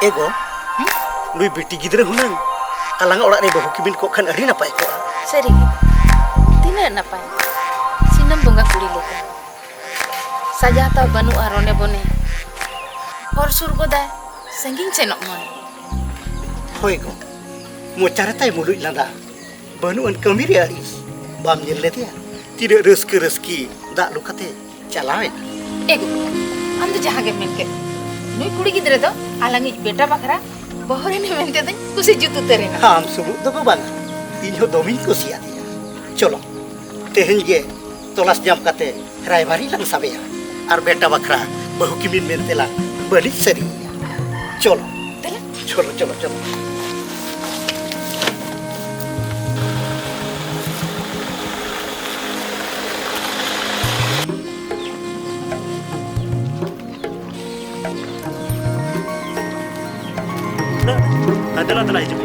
एगो नुई बेटी गिद्रे हुनंग आलांग ओड़ा रे बहु किबिन को खान अड़ी नापाय को सरी तीना नापाय सिनम बोंगा कुड़ी लेका सजाता बनु आरोने बने और सुर को दाय संगिंग सेनक मने होय गो मोचारे ताय मुलुई लांदा बनु अन कमी रे आरिस बाम नेल लेतिया तिरे रस्के रस्की दा लुकाते चलावे एगो हम तो जहां के मेनके नुई कुड़ी गिद्रे तो आलांग बेटा बखरा बहरे ने मेनते दे कुसी जुतु तेरे ना हम सुबु दो को बांगा इन हो दोमिन कुसिया दिया चलो तेहन गे तलाश जाम काते रायबारी लंग साबेया और बेटा बखरा बहु किबिन मेनतेला बड़ी सरी चलो चलो चलो चलो adalah hidup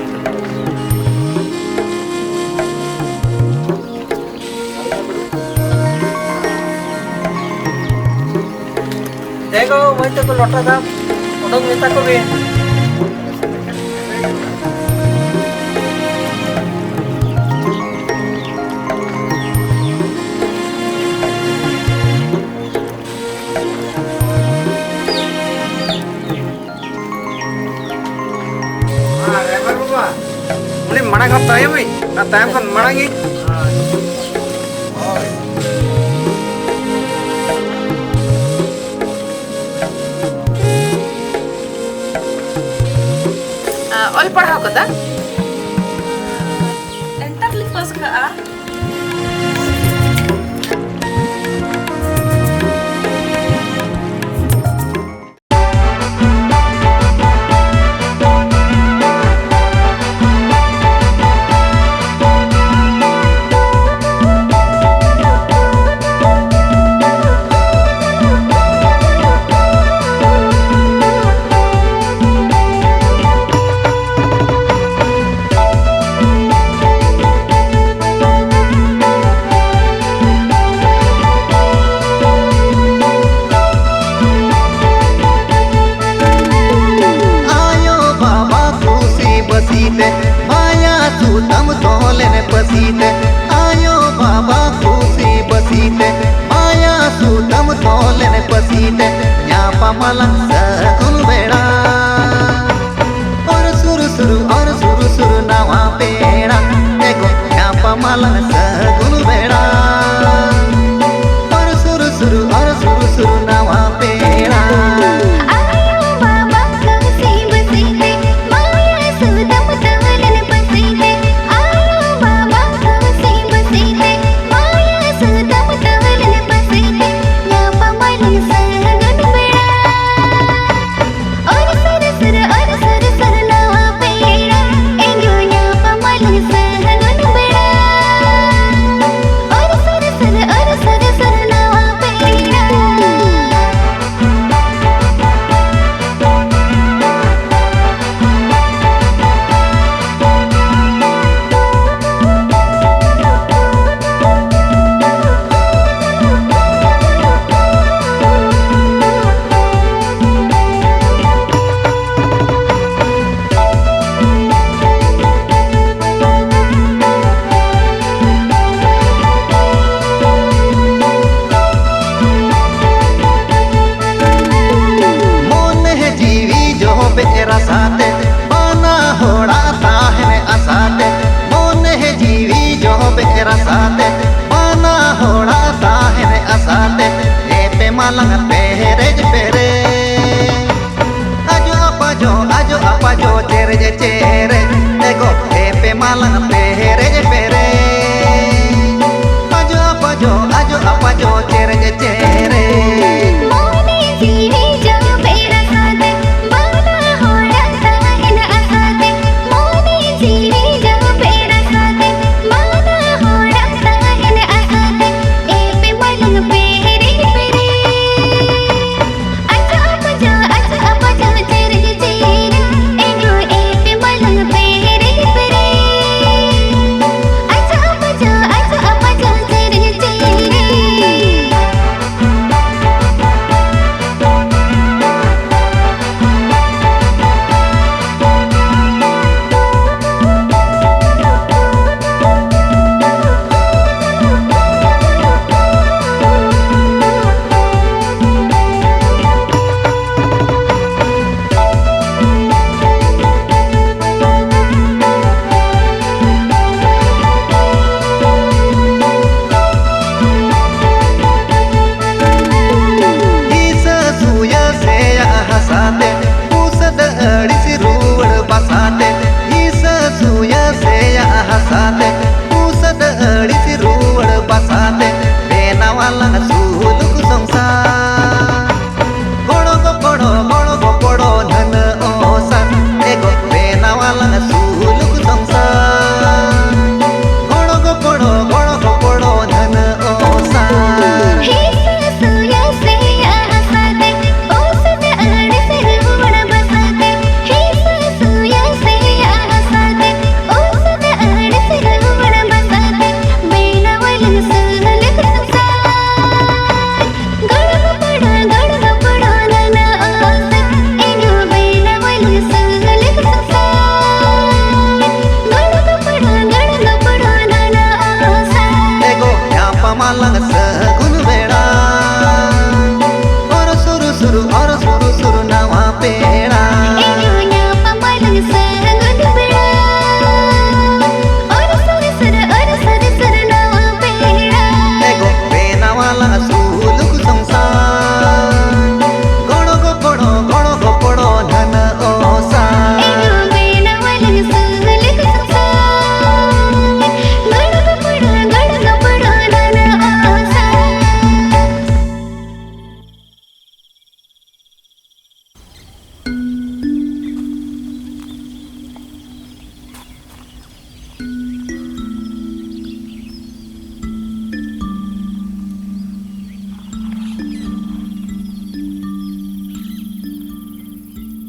देखो वही तो लौटा था उन्होंने नेता को भी मनांग हम तायम ही ना तायम kan मनांगी ऑल पढ़ाओ कदा एंटर लिख पास का माया सुतम तोलन पसीते आयो बाबा खुशी बसीते माया सुतम तोलन पसीते न्यापा मलंग सगुन बेड़ा और सुरु सुरु नावा पेड़ा देखो न्यापा मलंग सगुन बेड़ा और सुरु सुरु नावा पेड़ा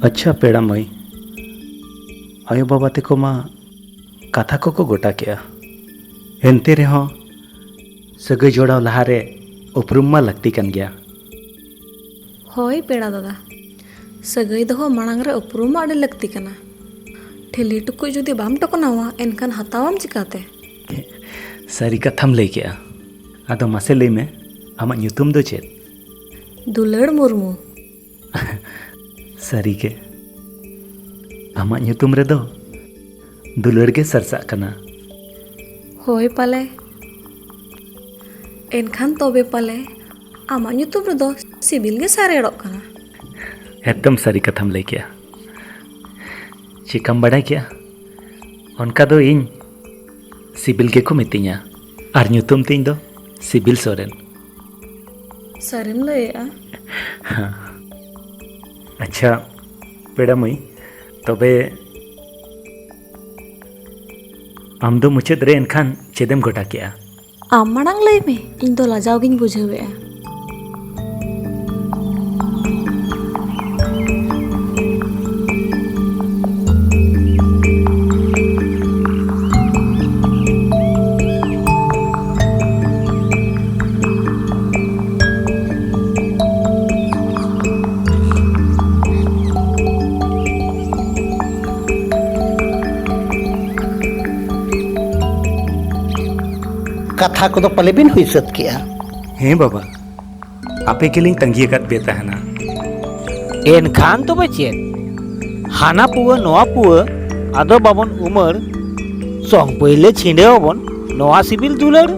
अच्छा पेड़ा मई आयो बाबा तेको मा कथा को गोटा के एनते रहो सगै जोड़ाव लहारे उपरुम मा लगती कन गया होय पेड़ा दादा सगई दो मांग रे उपरुम आड़े लगती कना ठेली टुकु जुदी बाम टकनावा एनखान हतावाम चिकाते सारी कथाम लई के आदो मासे लई में आमा ᱧᱩᱛᱩᱢ दो चेत दुलड़ मुर्मू सारी के आमा ᱧᱩᱛᱩᱢ रे दो दुलड़ के सरसा कना होय पाले एनखान तोबे पाले आमा ᱧᱩᱛᱩᱢ रे दो सिबिल गे सारेड़ो कना एकदम सारी कथाम लई के चिकम बड़ा क्या उनका दो इन सिबिल के को मितिया और ᱧᱩᱛᱩᱢ तीन दो सिबिल सोरेन सारेम लयेआ हाँ अच्छा पेड़ा मई तबे आम दो मुचाद रे एनखान चेदेम गोटा के आम माड़ांग लय में इन दो लाजाव गिन बुझावेआ कथा को तो पले बिन हुई सत किया हैं बाबा आपे के लिए तंगी कत बेता है ना एनखान तो बचेन हाना पुआ नोआ पुआ आदो बाबन उमर संग पहले छिंडे होबन नोआ सिबिल दुलड़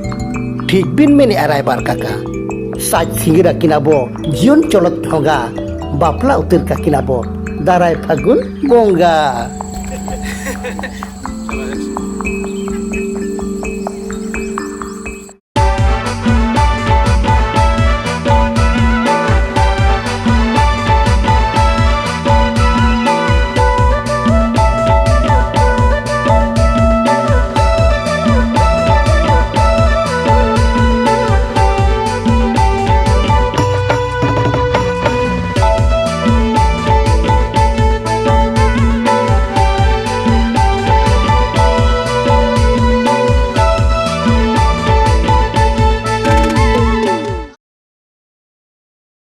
ठीक बिन मेने आराय बार काका साज सिंगिरा किनाबो जीवन चलत ढोंगा बापला उतर का किनाबो दाराय फागुन बोंगा